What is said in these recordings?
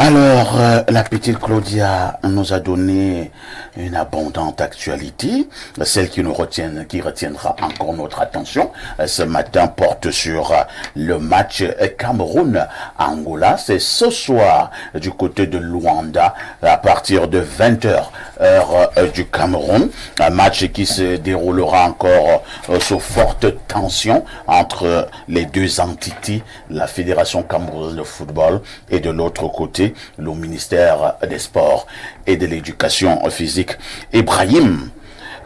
Alors, la petite Claudia nous a donné une abondante actualité, celle qui retiendra encore notre attention ce matin porte sur le match Cameroun-Angola. C'est ce soir du côté de Luanda à partir de 20h heure du Cameroun, un match qui se déroulera encore sous forte tension entre les deux entités, la Fédération camerounaise de football et de l'autre côté le ministère des Sports et de l'Éducation physique. Ibrahim,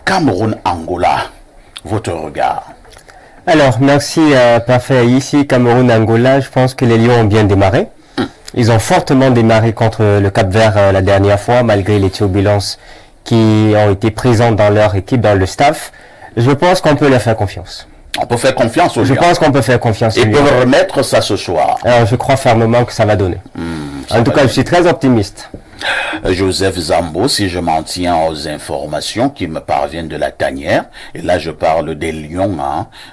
Cameroun-Angola, votre regard? Alors, merci parfait. Ici, Cameroun-Angola, je pense que les Lions ont bien démarré. Ils ont fortement démarré contre le Cap-Vert la dernière fois, malgré les turbulences qui ont été présentes dans leur équipe, dans le staff. Je pense qu'on peut leur faire confiance. On peut faire confiance aux Lions. Je pense qu'on peut faire confiance aux Lions. Ils peuvent remettre ça ce soir. Alors, je crois fermement que ça va donner. En tout cas, je suis très optimiste. Joseph Zambo, si je m'en tiens aux informations qui me parviennent de la tanière, et là je parle des Lions,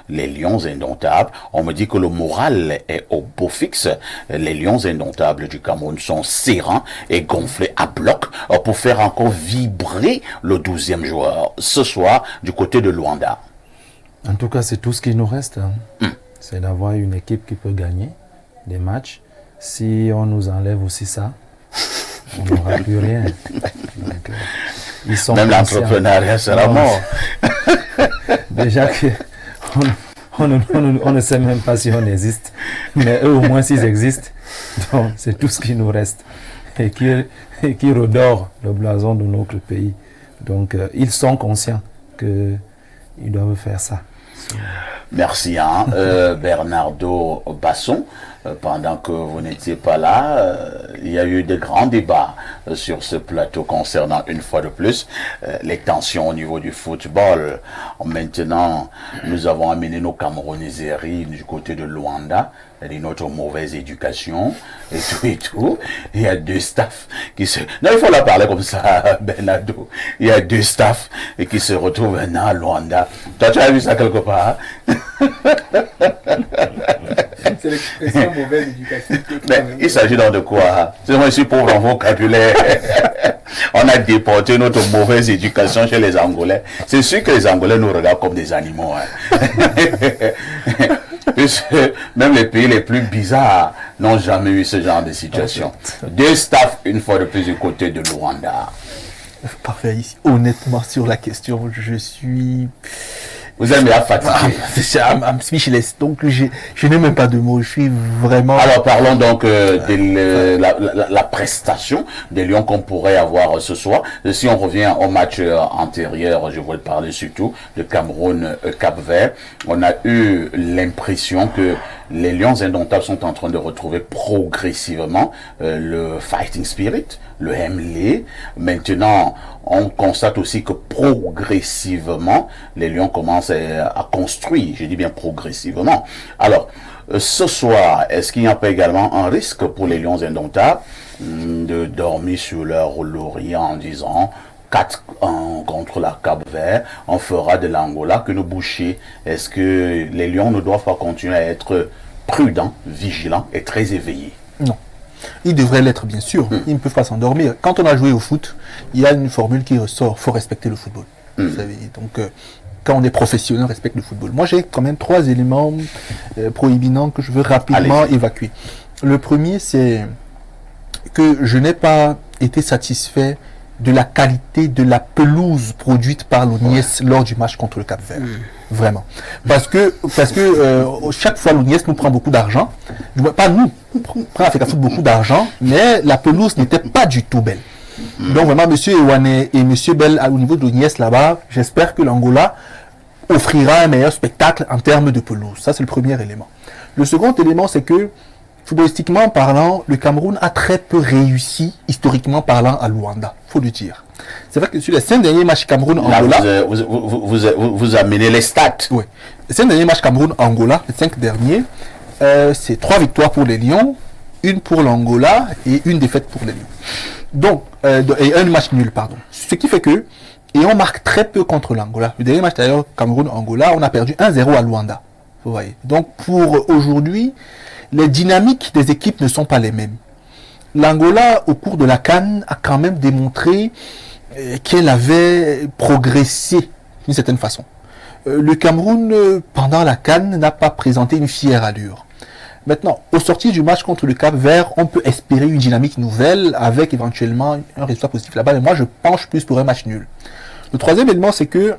les Lions indomptables, on me dit que le moral est au beau fixe. Les Lions indomptables du Cameroun sont serrants et gonflés à bloc pour faire encore vibrer le 12e joueur ce soir du côté de Luanda. En tout cas, c'est tout ce qui nous reste. C'est d'avoir une équipe qui peut gagner des matchs. Si on nous enlève aussi ça, on n'aura plus rien. Donc, ils sont même l'entrepreneuriat sera mort. Déjà que on ne sait même pas si on existe, mais eux au moins s'ils existent, donc c'est tout ce qui nous reste et qui redore le blason de notre pays. Donc ils sont conscients qu'ils doivent faire ça. Merci Bernardo Basson. Pendant que vous n'étiez pas là, il y a eu de grands débats sur ce plateau concernant, une fois de plus, les tensions au niveau du football. Maintenant, nous avons amené nos Camerounaiseries du côté de Luanda, et notre mauvaise éducation, et tout et tout. Il y a deux staffs qui se... Non, il faut la parler comme ça, Bernardo. Il y a deux staffs qui se retrouvent maintenant à Luanda. Toi, tu as vu ça quelque part? C'est l'expression mauvaise éducation. Mais il s'agit donc de quoi? C'est moi, je suis pauvre en vocabulaire. On a déporté notre mauvaise éducation chez les Angolais. C'est sûr que les Angolais nous regardent comme des animaux. Puisque même les pays les plus bizarres n'ont jamais eu ce genre de situation. Deux staffs, une fois de plus, du côté de Luanda. Parfait. Ici, honnêtement, sur la question, je suis... Vous aimez la fatigue. I'm speechless. Donc, je n'ai même pas de mots. Je suis vraiment... Alors, parlons donc de la prestation des Lions qu'on pourrait avoir ce soir. Si on revient au match antérieur, je voulais parler surtout de Cameroun-Cap-Vert. On a eu l'impression que les Lions indomptables sont en train de retrouver progressivement le fighting spirit, le Hemley. Maintenant, on constate aussi que progressivement, les Lions commencent à construire, je dis bien progressivement. Alors, ce soir, est-ce qu'il n'y a pas également un risque pour les Lions indomptables de dormir sur leur laurier en disant 4-1 contre la Cap-Vert, on fera de l'Angola que nous boucher? Est-ce que les Lions ne doivent pas continuer à être prudents, vigilants et très éveillés? Non. Ils devraient l'être, bien sûr. Ils ne peuvent pas s'endormir. Quand on a joué au foot, il y a une formule qui ressort. Il faut respecter le football. Vous savez. Donc, quand on est professionnel, on respecte le football. Moi, j'ai quand même 3 éléments prohibants que je veux rapidement évacuer. Le premier, c'est que je n'ai pas été satisfait de la qualité de la pelouse produite par l'ONIES lors du match contre le Cap-Vert. Vraiment. Parce que chaque fois l'ONIES nous prend beaucoup d'argent. Pas nous, prend Africa Foot beaucoup d'argent, mais la pelouse n'était pas du tout belle. Donc vraiment, M. Ewane et M. Bell au niveau de l'ONIES là-bas, j'espère que l'Angola offrira un meilleur spectacle en termes de pelouse. Ça, c'est le premier élément. Le second élément, c'est que footballistiquement parlant, le Cameroun a très peu réussi, historiquement parlant, à Luanda. Faut le dire. C'est vrai que sur les 5 derniers matchs Cameroun-Angola... Vous amenez les stats. Oui. Les 5 derniers matchs Cameroun-Angola, les 5 derniers, c'est 3 victoires pour les Lions, 1 pour l'Angola et 1 défaite pour les Lions. Donc, et 1 match nul, pardon. Ce qui fait que, et on marque très peu contre l'Angola. Le dernier match d'ailleurs, Cameroun-Angola, on a perdu 1-0 à Luanda. Vous voyez. Donc, pour aujourd'hui, les dynamiques des équipes ne sont pas les mêmes. l'Angola, au cours de la CAN, a quand même démontré qu'elle avait progressé d'une certaine façon. Le Cameroun, pendant la CAN, n'a pas présenté une fière allure. Maintenant, au sortir du match contre le Cap-Vert, on peut espérer une dynamique nouvelle avec éventuellement un résultat positif là-bas. Mais moi, je penche plus pour un match nul. Le troisième élément, c'est que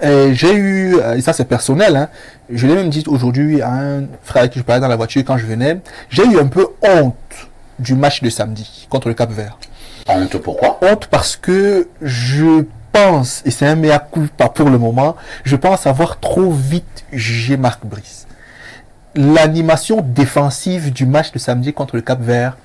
j'ai eu, et ça c'est personnel, hein, je l'ai même dit aujourd'hui à un frère avec qui je parlais dans la voiture quand je venais, j'ai eu un peu honte du match de samedi contre le Cap-Vert. Honte pourquoi? Honte parce que je pense, et c'est un mea culpa pour le moment, je pense avoir trop vite jugé Marc Brice. L'animation défensive du match de samedi contre le Cap-Vert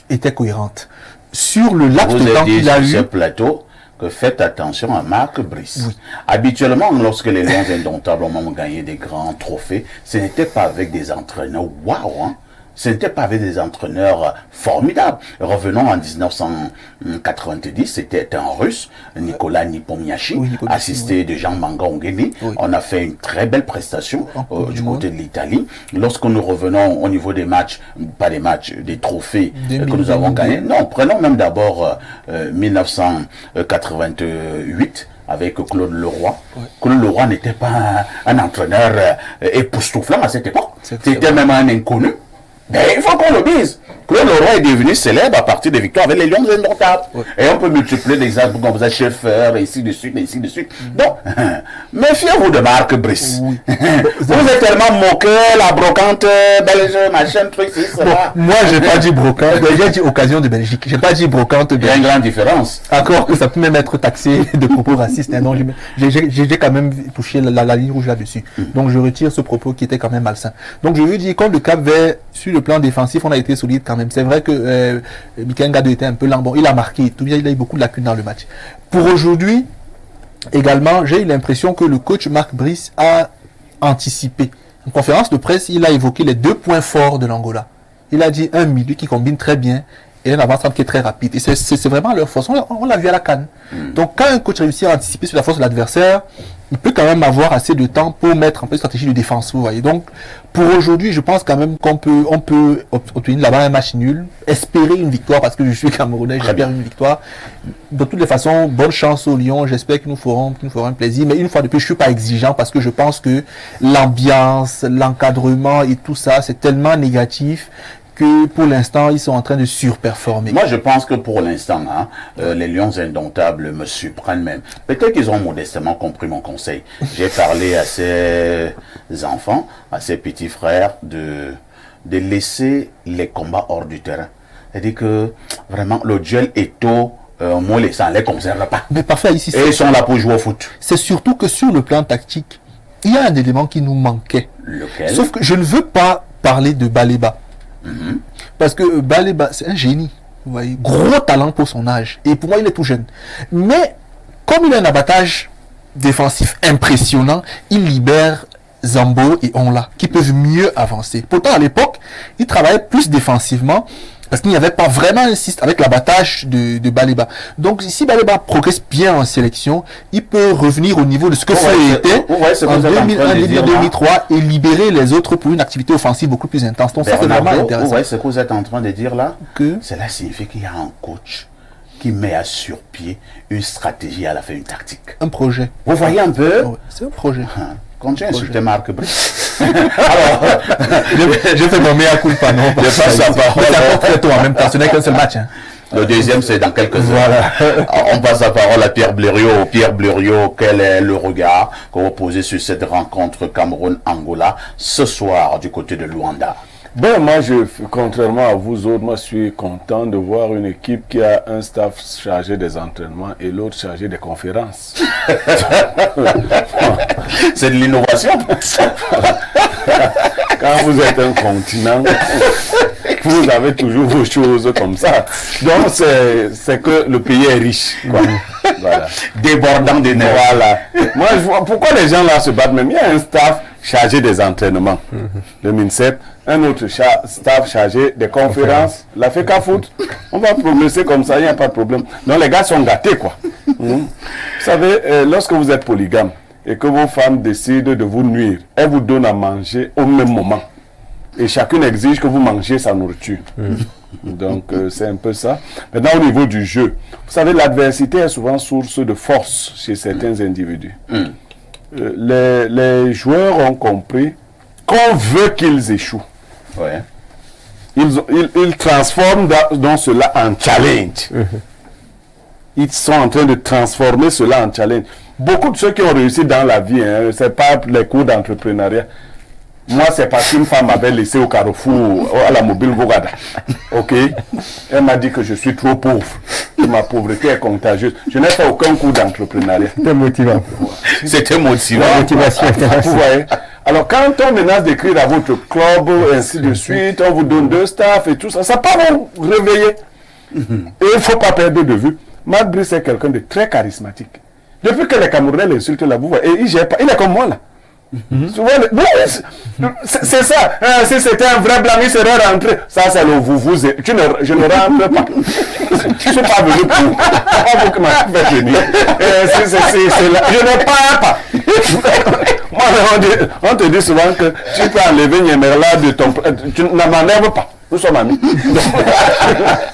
était cohérente. Sur le laps de temps qu'il a eu... ce plateau que faites attention à Marc Brice. Oui. Habituellement, lorsque les Lions indomptables ont gagné des grands trophées, ce n'était pas avec des entraîneurs waouh, hein. Ce n'était pas avec des entraîneurs formidables. Revenons en 1990, c'était un Russe, Nicolas Nepomniachtchi, assisté de Jean Manga Ongeni. Oui. On a fait une très belle prestation du côté de l'Italie. Lorsque nous revenons au niveau des matchs, pas des matchs, des trophées que nous avons gagnés. Non, prenons même d'abord 1988. Avec Claude Leroy. Ouais. Claude Leroy n'était pas un entraîneur époustouflant à cette époque. C'était même un inconnu. Mais il faut qu'on le dise. Claude Leroy est devenu célèbre à partir des victoires avec les Lions indomptables. Ouais. Et on peut multiplier des exemples comme ça, Schaeffer, et ainsi de suite, et ainsi de suite. Donc, méfiez-vous de Marc Brice. Oui. Vous êtes tellement moqué, la brocante belge, machin, truc, c'est bon, moi, j'ai pas dit brocante, j'ai dit occasion de Belgique. J'ai pas dit brocante belge. Il y a une grande différence. Encore que ça peut même être taxé de propos racistes. Hein, donc, j'ai quand même touché la ligne rouge là-dessus. Donc, je retire ce propos qui était quand même malsain. Donc, je veux dire, quand le Cap Vert, sur le plan défensif, on a été solide quand même. C'est vrai que Michael Gado était un peu lent. Bon, il a marqué. Tout bien, il a eu beaucoup de lacunes dans le match. Pour aujourd'hui, également, j'ai eu l'impression que le coach Marc Brice a anticipé. En conférence de presse, il a évoqué les 2 points forts de l'Angola. Il a dit un milieu qui combine très bien et un avant-centre qui est très rapide. Et c'est vraiment leur force. On l'a vu à la CAN. Donc, quand un coach réussit à anticiper sur la force de l'adversaire, il peut quand même avoir assez de temps pour mettre en place une stratégie de défense. Vous voyez. Donc, pour aujourd'hui, je pense quand même qu'on peut obtenir là-bas un match nul, espérer une victoire parce que je suis Camerounais, j'espère une victoire. De toutes les façons, bonne chance aux Lions. J'espère qu'ils nous feront un plaisir. Mais une fois de plus, je suis pas exigeant parce que je pense que l'ambiance, l'encadrement et tout ça, c'est tellement négatif que pour l'instant, ils sont en train de surperformer. Moi, je pense que pour l'instant, hein, les Lions indomptables me surprennent même. Peut-être qu'ils ont modestement compris mon conseil. J'ai parlé à ces enfants, à ces petits frères, de laisser les combats hors du terrain. C'est-à-dire que, vraiment, le duel est tôt. Moi, ça ne les conserve pas. Mais parfait, ici. Et ils sont là pour jouer au foot. C'est surtout que sur le plan tactique, il y a un élément qui nous manquait. Lequel? Sauf que je ne veux pas parler de Baleba. Parce que Baleba, c'est un génie. Vous voyez, gros talent pour son âge. Et pour moi, il est tout jeune. Mais, comme il a un abattage défensif impressionnant, il libère Zambo et Onla, qui peuvent mieux avancer. Pourtant, à l'époque, il travaillait plus défensivement, parce qu'il n'y avait pas vraiment un système avec l'abattage de Baleba. Donc, si Baleba progresse bien en sélection, il peut revenir au niveau de ce que était en 2001-2003 et libérer les autres pour une activité offensive beaucoup plus intense. Donc, ça, c'est vraiment intéressant. Ouais, ce que vous êtes en train de dire là, cela signifie qu'il y a un coach qui met à sur pied une stratégie à la fin, une tactique. Un projet. Vous voyez un peu? C'est un projet. Continue à insulter Marc Brice. Alors, je fais mon mea culpa, non? Je passe la parole. C'est très tôt en même temps, ce n'est qu'un seul match. Hein. Le deuxième, c'est dans quelques heures. Voilà. On passe la parole à Pierre Blériot. Pierre Blériot, quel est le regard que vous posez sur cette rencontre Cameroun-Angola ce soir du côté de Luanda? Ben, moi, contrairement à vous autres, moi, je suis content de voir une équipe qui a un staff chargé des entraînements et l'autre chargé des conférences. C'est de l'innovation. Quand vous êtes un continent, vous avez toujours vos choses comme ça. Donc, c'est que le pays est riche, quoi. Voilà. Débordant d'énergie. Voilà. Moi, je vois pourquoi les gens là se battent même. Il y a un staff chargé des entraînements, le MINSEP, un autre staff chargé des conférences, la FECA Foot. On va progresser comme ça, il n'y a pas de problème. Donc les gars sont gâtés, quoi. Vous savez, lorsque vous êtes polygame et que vos femmes décident de vous nuire, elles vous donnent à manger au même moment. Et chacune exige que vous mangiez sa nourriture. Donc, c'est un peu ça. Maintenant, au niveau du jeu, vous savez, l'adversité est souvent source de force chez certains individus. Les joueurs ont compris qu'on veut qu'ils échouent. Ouais. Ils transforment dans cela en challenge. Ils sont en train de transformer cela en challenge. Beaucoup de ceux qui ont réussi dans la vie, ce n'est pas les cours d'entrepreneuriat. Moi, c'est parce qu'une femme m'avait laissé au Carrefour, à la mobile Vogada. Ok? Elle m'a dit que je suis trop pauvre, que ma pauvreté est contagieuse. Je n'ai fait aucun cours d'entrepreneuriat. C'était motivant. C'était motivant. La motivation Vous intéressante. voyez? Alors, quand on menace d'écrire à votre club, ainsi de suite, on vous donne 2 staffs et tout ça, ça peut vous réveiller. Et il ne faut pas perdre de vue. Marc Brice est quelqu'un de très charismatique. Depuis que les Camerounais l'insultent là, vous voyez, et il est comme moi là. C'est ça. Si c'était un vrai blanc, il serait rentré. Ça, c'est le vous. Je ne rentre pas. Je ne suis pas venu pour. Pas vous qui m'avez fait venir. Je ne pars pas. Moi, on te dit souvent que tu peux enlever Niémerla de ton. Tu ne m'enlèves pas. Nous sommes amis. Donc,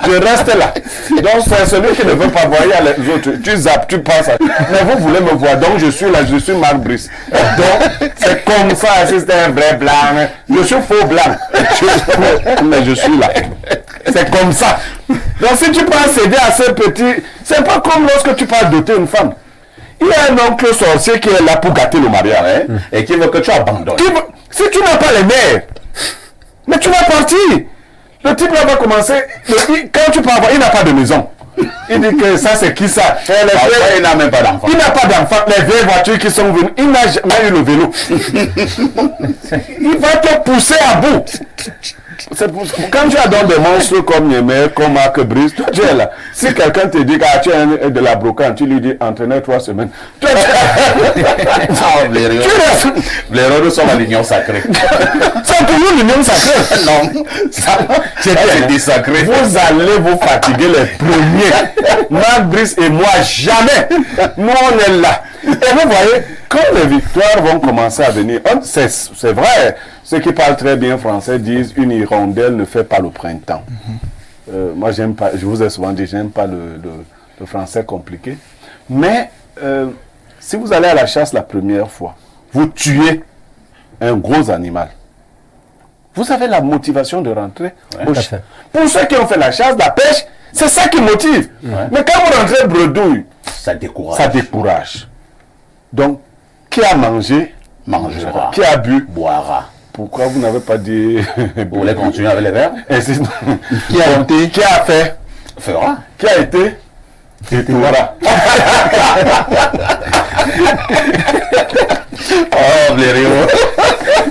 je reste là. Donc, c'est celui qui ne veut pas voir les autres. Tu zappes, tu passes. Mais vous voulez me voir. Donc, je suis là, je suis Marc Brice. Donc, c'est comme ça. Si c'était un vrai blanc, je suis faux blanc. Mais je suis là. C'est comme ça. Donc, si tu peux céder à ce petit. C'est pas comme lorsque tu peux doter une femme. Il y a un oncle sorcier qui est là pour gâter le mariage. Et qui veut que tu abandonnes. Si tu n'as pas les nerfs, mais tu vas partir. Le type là va commencer, quand tu peux avoir, il n'a pas de maison. Il dit que ça c'est qui ça? Il n'a même pas d'enfant. Il n'a pas d'enfant. Les vieilles voitures qui sont venues, il n'a jamais eu le vélo. Il va te pousser à bout. Quand tu as donc des monstres comme Niemer, comme Marc Brice, toi tu es là. Si quelqu'un te dit que tu as de la brocante, tu lui dis entraîneur 3 semaines. Toi, Les nous sommes à l'union sacrée. c'est toujours l'union sacrée. Non, ça, c'est des sacrés. Vous allez vous fatiguer les premiers. Marc Brice et moi, jamais. Nous, on est là. Et vous voyez, quand les victoires vont commencer à venir, c'est vrai, ceux qui parlent très bien français disent une hirondelle ne fait pas le printemps. Moi, j'aime pas, je vous ai souvent dit, j'aime pas le français compliqué. Mais si vous allez à la chasse la première fois, vous tuez un gros animal. Vous avez la motivation de rentrer au fait. Pour ceux qui ont fait la chasse, la pêche, c'est ça qui motive. Mais quand vous rentrez bredouille, Ça décourage. ça décourage. Donc, qui a mangé, Mangera. qui a bu, Boira. pourquoi vous n'avez pas dit... Vous voulez continuer avec les verres? Qui a été, qui a fait, Fera. qui a été, et voilà. Oh, Blériot.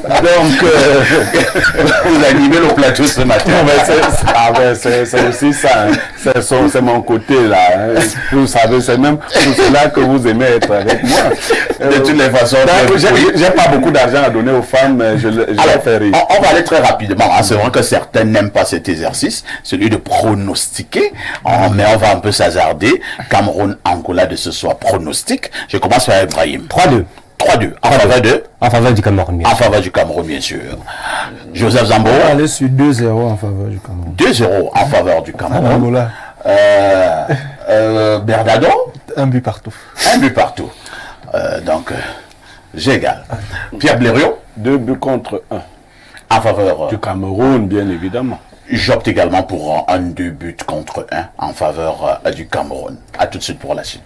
Donc, Vous animez le plateau ce matin. c'est aussi ça. Hein. C'est mon côté là. Hein. Vous savez, c'est même pour cela que vous aimez être avec moi. De toutes les façons. J'ai pas beaucoup d'argent à donner aux femmes, mais je les fais rire. On va aller très rapidement. Hein. C'est vrai que certains n'aiment pas cet exercice, celui de pronostiquer. Mais on va un peu s'hasarder. Cameroun-Angola de ce soir, pronostic. Je commence par Ibrahim. 3-2. 3-2. En faveur de? En faveur du Cameroun, bien En sûr. faveur du Cameroun, bien sûr. Joseph Zambo. On va aller sur 2-0 en faveur du Cameroun. 2-0 en faveur du Cameroun. Angola. Bernardo. Un but partout. Un but partout. Donc, j'égale. Pierre Blériot. 2 buts contre 1. En faveur Du Cameroun, bien évidemment. J'opte également pour un 2 buts contre 1 en faveur du Cameroun. À tout de suite pour la suite.